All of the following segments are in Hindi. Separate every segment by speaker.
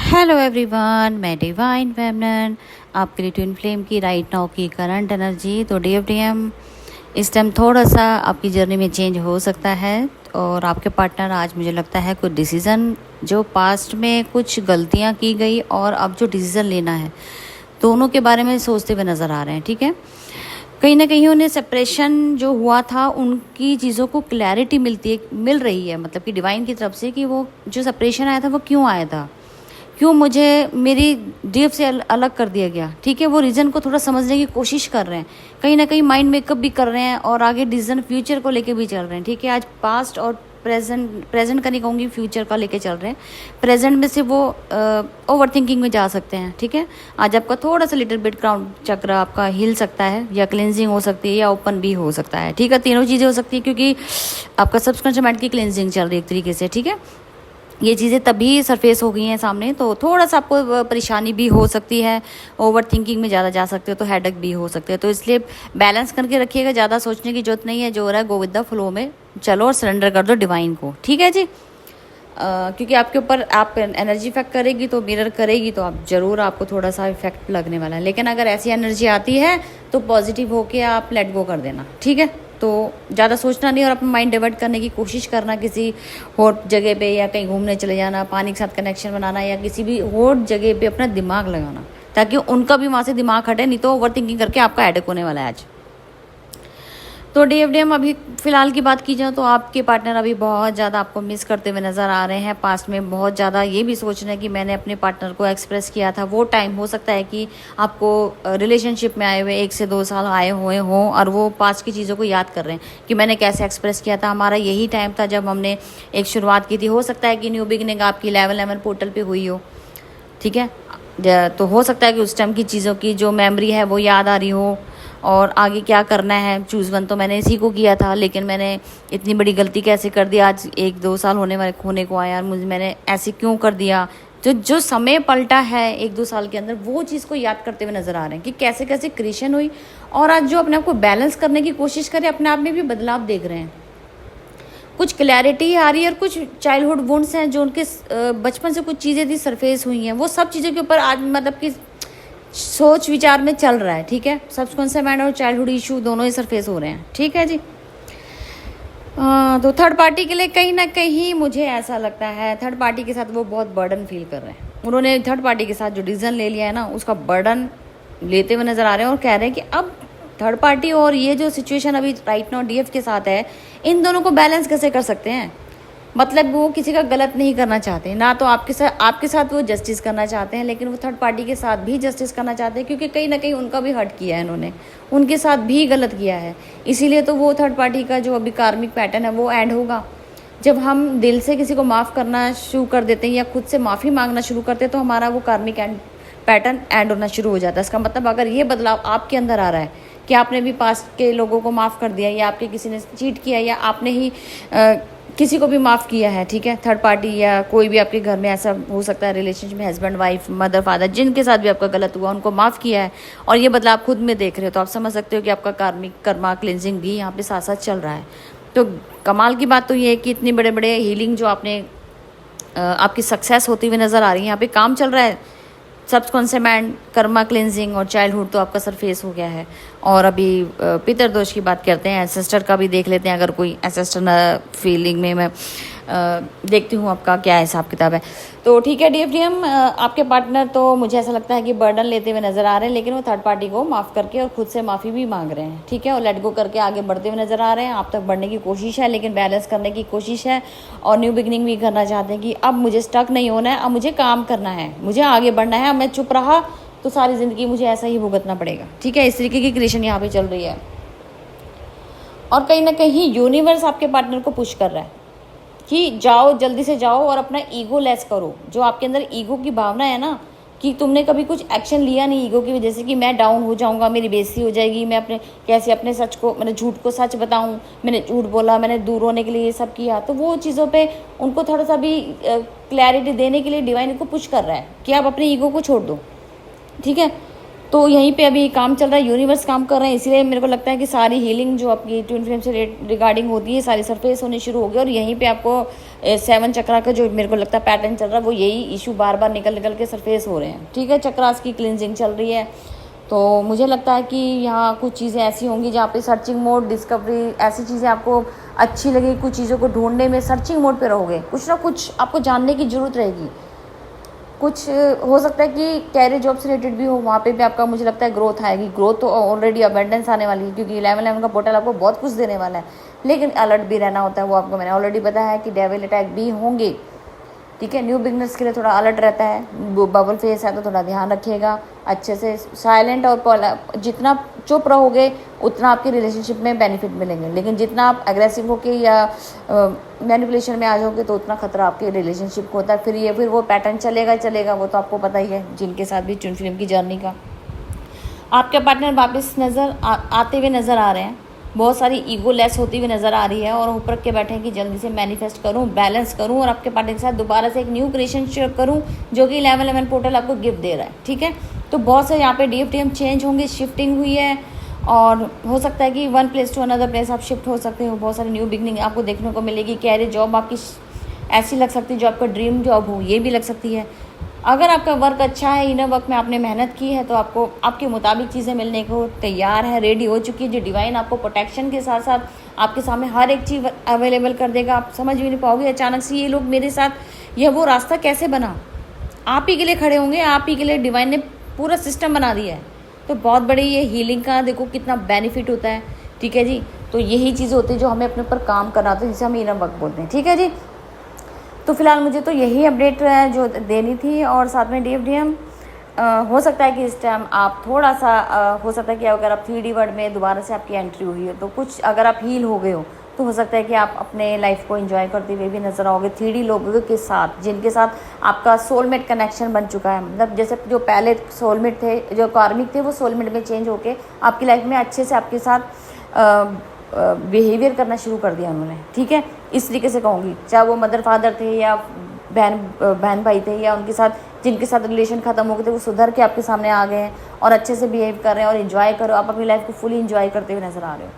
Speaker 1: हेलो एवरीवन, मैं डिवाइन फेमिनिन आपके लिए ट्विन फ्लेम की राइट नाउ की करंट एनर्जी। तो डीएफडीएम इस टाइम थोड़ा सा आपकी जर्नी में चेंज हो सकता है और आपके पार्टनर आज मुझे लगता है कुछ डिसीज़न जो पास्ट में कुछ गलतियां की गई और अब जो डिसीज़न लेना है दोनों के बारे में सोचते हुए नज़र आ रहे हैं। ठीक है, कहीं ना कहीं उन्हें सेपरेशन जो हुआ था उनकी चीज़ों को क्लैरिटी मिल रही है, मतलब कि डिवाइन की तरफ से कि वो जो सेपरेशन आया था वो क्यों आया था, क्यों मुझे मेरी डीएफ से अलग कर दिया गया। ठीक है, वो रीज़न को थोड़ा समझने की कोशिश कर रहे हैं, कहीं ना कहीं माइंड मेकअप भी कर रहे हैं और आगे डिसीजन फ्यूचर को लेके भी चल रहे हैं। ठीक है, आज पास्ट और प्रेजेंट का नहीं कहूँगी, फ्यूचर का लेके चल रहे हैं। प्रेजेंट में से वो ओवर थिंकिंग में जा सकते हैं। ठीक है, आज आपका थोड़ा सा लिटिल बिट क्राउन चक्र आपका हिल सकता है या क्लिनजिंग हो सकती है या ओपन भी हो सकता है। ठीक है, तीनों चीज़ें हो सकती है क्योंकि आपका सबकॉन्शियस माइंड की क्लिनजिंग चल रही है एक तरीके से। ठीक है, ये चीज़ें तभी सरफेस हो गई हैं सामने, तो थोड़ा सा आपको परेशानी भी हो सकती है, ओवर थिंकिंग में ज़्यादा जा सकते हो तो हेडेक भी हो सकते हैं। तो इसलिए बैलेंस करके रखिएगा, ज़्यादा सोचने की जरूरत नहीं है, जो हो रहा है गो विद द फ्लो में चलो और सरेंडर कर दो डिवाइन को। ठीक है जी, क्योंकि आपके ऊपर आप एनर्जी इफेक्ट करेगी तो मिरर करेगी, तो आप ज़रूर आपको थोड़ा सा इफेक्ट लगने वाला है। लेकिन अगर ऐसी एनर्जी आती है तो पॉजिटिव होके आप लेट गो कर देना। ठीक है, तो ज़्यादा सोचना नहीं और अपना माइंड डाइवर्ट करने की कोशिश करना किसी और जगह पे, या कहीं घूमने चले जाना, पानी के साथ कनेक्शन बनाना, या किसी भी और जगह पे अपना दिमाग लगाना ताकि उनका भी वहाँ से दिमाग हटे, नहीं तो ओवर थिंकिंग करके आपका हेडेक होने वाला है आज। तो डीएफडीएम अभी फ़िलहाल की बात की जाए तो आपके पार्टनर अभी बहुत ज़्यादा आपको मिस करते हुए नज़र आ रहे हैं। पास्ट में बहुत ज़्यादा ये भी सोच रहे हैं कि मैंने अपने पार्टनर को एक्सप्रेस किया था, वो टाइम हो सकता है कि आपको रिलेशनशिप में आए हुए 1 से 2 साल आए हुए हों और वो पास्ट की चीज़ों को याद कर रहे हैं कि मैंने कैसे एक्सप्रेस किया था। हमारा यही टाइम था जब हमने एक शुरुआत की थी। हो सकता है कि न्यू बिगनिंग आपकी 11 पोर्टल पर हुई हो। ठीक है, तो हो सकता है कि उस टाइम की चीज़ों की जो मेमोरी है वो याद आ रही हो और आगे क्या करना है। चूज़ वन तो मैंने इसी को किया था, लेकिन मैंने इतनी बड़ी गलती कैसे कर दी, आज 1-2 साल होने को आया, मैंने ऐसे क्यों कर दिया। जो समय पलटा है 1-2 साल के अंदर, वो चीज़ को याद करते हुए नज़र आ रहे हैं कि कैसे कैसे क्रिएशन हुई और आज जो अपने आप को बैलेंस करने की कोशिश करें, अपने आप में भी बदलाव देख रहे हैं। कुछ क्लैरिटी आ रही है और कुछ चाइल्डहुड वुंड्स हैं जो उनके बचपन से कुछ चीज़ें थी सरफेस हुई हैं, वो सब चीज़ों के ऊपर आज मतलब कि सोच विचार में चल रहा है। ठीक है, सबकॉन्शियस माइंड और चाइल्डहुड इशू दोनों ही सरफेस हो रहे हैं। ठीक है जी, तो थर्ड पार्टी के लिए कहीं ना कहीं मुझे ऐसा लगता है थर्ड पार्टी के साथ वो बहुत बर्डन फील कर रहे हैं। उन्होंने थर्ड पार्टी के साथ जो डिसीजन ले लिया है ना, उसका बर्डन लेते हुए नज़र आ रहे हैं और कह रहे हैं कि अब थर्ड पार्टी और ये जो सिचुएशन अभी राइट नाउ डीएफ के साथ है, इन दोनों को बैलेंस कैसे कर सकते हैं। मतलब वो किसी का गलत नहीं करना चाहते ना, तो आपके साथ वो जस्टिस करना चाहते हैं, लेकिन वो थर्ड पार्टी के साथ भी जस्टिस करना चाहते हैं क्योंकि कहीं ना कहीं उनका भी हर्ट किया है, इन्होंने उनके साथ भी गलत किया है। इसीलिए तो वो थर्ड पार्टी का जो अभी कार्मिक पैटर्न है वो एंड होगा जब हम दिल से किसी को माफ़ करना शुरू कर देते हैं या खुद से माफ़ी मांगना शुरू करते हैं, तो हमारा वो कार्मिक पैटर्न एंड होना शुरू हो जाता है। इसका मतलब अगर ये बदलाव आपके अंदर आ रहा है कि आपने भी पास्ट के लोगों को माफ़ कर दिया, या आपके किसी ने चीट किया, या आपने ही किसी को भी माफ़ किया है, ठीक है, थर्ड पार्टी या कोई भी आपके घर में ऐसा हो सकता है रिलेशनशिप में, हस्बैंड वाइफ, मदर फादर, जिनके साथ भी आपका गलत हुआ उनको माफ़ किया है और ये बदलाव आप खुद में देख रहे हो, तो आप समझ सकते हो कि आपका कार्मिक कर्मा क्लिनजिंग भी यहाँ पे साथ साथ चल रहा है। तो कमाल की बात तो ये है कि इतने बड़े बड़े हीलिंग जो आपकी सक्सेस होती हुई नज़र आ रही है, यहाँ पे काम चल रहा है। सबकॉन्शियस माइंड, कर्मा क्लिनजिंग और चाइल्डहुड तो आपका सरफेस हो गया है। और अभी पितृदोष की बात करते हैं, एंसेस्टर का भी देख लेते हैं। अगर कोई एंसेस्टर फीलिंग में मैं देखती हूँ आपका क्या हिसाब किताब है। तो ठीक है डीएफडीएम, आपके पार्टनर तो मुझे ऐसा लगता है कि बर्डन लेते हुए नज़र आ रहे हैं, लेकिन वो थर्ड पार्टी को माफ़ करके और खुद से माफ़ी भी मांग रहे हैं। ठीक है, और लेट गो करके आगे बढ़ते हुए नज़र आ रहे हैं। आप तक बढ़ने की कोशिश है, लेकिन बैलेंस करने की कोशिश है और न्यू बिगनिंग भी करना चाहते हैं कि अब मुझे स्टक नहीं होना है, अब मुझे काम करना है, मुझे आगे बढ़ना है। अब मैं चुप रहा तो सारी ज़िंदगी मुझे ऐसा ही भुगतना पड़ेगा। ठीक है, इस तरीके की क्रिएशन यहाँ पे चल रही है और कहीं ना कहीं यूनिवर्स आपके पार्टनर को पुश कर रहा है कि जाओ, जल्दी से जाओ और अपना ईगो लेस करो। जो आपके अंदर ईगो की भावना है ना, कि तुमने कभी कुछ एक्शन लिया नहीं ईगो की वजह से कि मैं डाउन हो जाऊंगा, मेरी बेइज्जती हो जाएगी, मैं अपने सच को, मैंने झूठ को सच बताऊं, मैंने झूठ बोला, मैंने दूर होने के लिए ये सब किया, तो वो चीज़ों पे उनको थोड़ा सा भी क्लैरिटी देने के लिए डिवाइन को पुश कर रहा है कि आप अपने ईगो को छोड़ दो। ठीक है, तो यहीं पे अभी काम चल रहा है, यूनिवर्स काम कर रहे हैं, इसीलिए मेरे को लगता है कि सारी हीलिंग जो आपकी ट्विन फ्लेम से रिगार्डिंग होती है सारी सरफेस होनी शुरू हो गई। और यहीं पे आपको 7 चक्रा का जो मेरे को लगता है पैटर्न चल रहा है वो यही इशू बार बार निकल निकल के सरफेस हो रहे हैं। ठीक है, चक्रास की क्लिनजिंग चल रही है। तो मुझे लगता है कि यहाँ कुछ चीज़ें ऐसी होंगी जहाँ पे सर्चिंग मोड, डिस्कवरी, ऐसी चीज़ें आपको अच्छी लगेगी। कुछ चीज़ों को ढूंढने में सर्चिंग मोड पे रहोगे, कुछ ना कुछ आपको जानने की ज़रूरत रहेगी। कुछ हो सकता है कि कैरियर जॉब से रिलेटेड भी हो, वहाँ पे भी आपका मुझे लगता है ग्रोथ आएगी। ग्रोथ तो ऑलरेडी अबेंडेंस आने वाली है, क्योंकि 11 का पोर्टल आपको बहुत कुछ देने वाला है। लेकिन अलर्ट भी रहना होता है, वो आपको मैंने ऑलरेडी बताया है कि डेविल अटैक भी होंगे। ठीक है, न्यू बिगनर्स के लिए थोड़ा अलर्ट रहता है। बबल फेस है तो थोड़ा ध्यान रखिएगा अच्छे से। साइलेंट और जितना चुप रहोगे उतना आपकी रिलेशनशिप में बेनिफिट मिलेंगे, लेकिन जितना आप एग्रेसिव होके या मैनिपुलेशन में आ जाओगे तो उतना खतरा आपके रिलेशनशिप को होता है। फिर वो पैटर्न चलेगा, वो तो आपको पता ही है जिनके साथ भी ट्विन फ्लेम की जर्नी का। आपके पार्टनर वापस आते हुए नज़र आ रहे हैं, बहुत सारी ईगो लेस होती हुई नज़र आ रही है, और ऊपर के बैठे हैं कि जल्दी से मैनिफेस्ट करूं, बैलेंस करूं, और आपके पार्टनर के साथ दोबारा से एक न्यू क्रिएशन शेयर करूं, जो कि 11 पोर्टल आपको गिफ्ट दे रहा है। ठीक है, तो बहुत से यहाँ पे DFTM चेंज होंगे, शिफ्टिंग हुई है, और हो सकता है कि one place to another place आप शिफ्ट हो सकते हो। बहुत सारी न्यू बिगनिंग आपको देखने को मिलेगी। कैरियर जॉब आपकी ऐसी लग सकती है जो आपका ड्रीम जॉब हो, ये भी लग सकती है। अगर आपका वर्क अच्छा है, इनर वर्क में आपने मेहनत की है, तो आपको आपके मुताबिक चीज़ें मिलने को तैयार है, रेडी हो चुकी है। जो डिवाइन आपको प्रोटेक्शन के साथ साथ आपके सामने हर एक चीज़ अवेलेबल कर देगा। आप समझ भी नहीं पाओगे अचानक से ये लोग मेरे साथ, यह वो रास्ता कैसे बना। आप ही के लिए खड़े होंगे, आप ही के लिए डिवाइन ने पूरा सिस्टम बना दिया है। तो बहुत बड़ी ये हीलिंग का देखो कितना बेनिफिट होता है। ठीक है जी, तो यही चीज़ होती है जो हमें अपने ऊपर काम करना होता है, जिसे हम इनर वर्क बोलते हैं। ठीक है जी, तो फिलहाल मुझे तो यही अपडेट जो देनी थी, और साथ में DFTM हो सकता है कि इस टाइम आप थोड़ा सा हो सकता है कि अगर आप 3D वर्ल्ड में दोबारा से आपकी एंट्री हुई है, तो कुछ अगर आप हील हो गए हो तो हो सकता है कि आप अपने लाइफ को एंजॉय करते हुए भी नजर आओगे 3D लोगों के साथ, जिनके साथ आपका सोलमेट कनेक्शन बन चुका है। मतलब जैसे जो पहले सोलमेट थे, जो कार्मिक थे, वो सोलमेट में चेंज होके आपकी लाइफ में अच्छे से आपके साथ बिहेवियर करना शुरू कर दिया उन्होंने। ठीक है, इस तरीके से कहूँगी, चाहे वो मदर फादर थे या बहन भाई थे, या उनके साथ जिनके साथ रिलेशन ख़त्म हो गए थे, वो सुधर के आपके सामने आ गए हैं और अच्छे से बिहेव कर रहे हैं और इन्जॉय करो। आप अपनी लाइफ को फुली इन्जॉय करते हुए नज़र आ रहे हो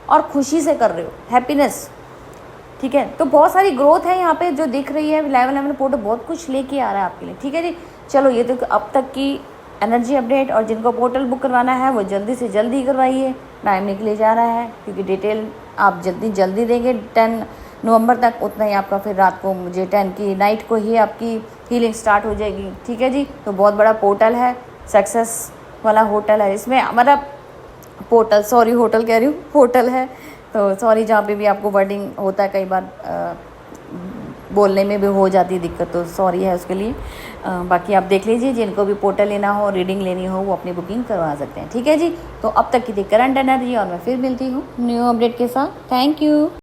Speaker 1: और खुशी से कर रहे हो, हैप्पीनेस। ठीक है, तो बहुत सारी ग्रोथ है यहाँ पे जो दिख रही है। 11 पोर्टल बहुत कुछ लेके आ रहा है आपके लिए। ठीक है जी, चलो ये तो अब तक की एनर्जी अपडेट, और जिनको पोर्टल बुक करवाना है वो जल्दी से जल्दी करवाइए, टाइम निकले जा रहा है, क्योंकि डिटेल आप जितनी जल्दी देंगे 10 नवंबर तक, उतना ही आपका फिर रात को मुझे 10 की नाइट को ही आपकी हीलिंग स्टार्ट हो जाएगी। ठीक है जी, तो बहुत बड़ा पोर्टल है, सक्सेस वाला होटल है इसमें, मतलब पोर्टल, सॉरी होटल कह रही हूँ, पोर्टल है, तो सॉरी जहाँ पे भी आपको वर्डिंग होता है कई बार बोलने में भी हो जाती है दिक्कत, तो सॉरी है उसके लिए। बाकी आप देख लीजिए, जिनको भी पोर्टल लेना हो, रीडिंग लेनी हो, वो अपनी बुकिंग करवा सकते हैं। ठीक है जी, तो अब तक की थी करंट एनर्जी, और मैं फिर मिलती हूँ न्यू अपडेट के साथ। Thank you.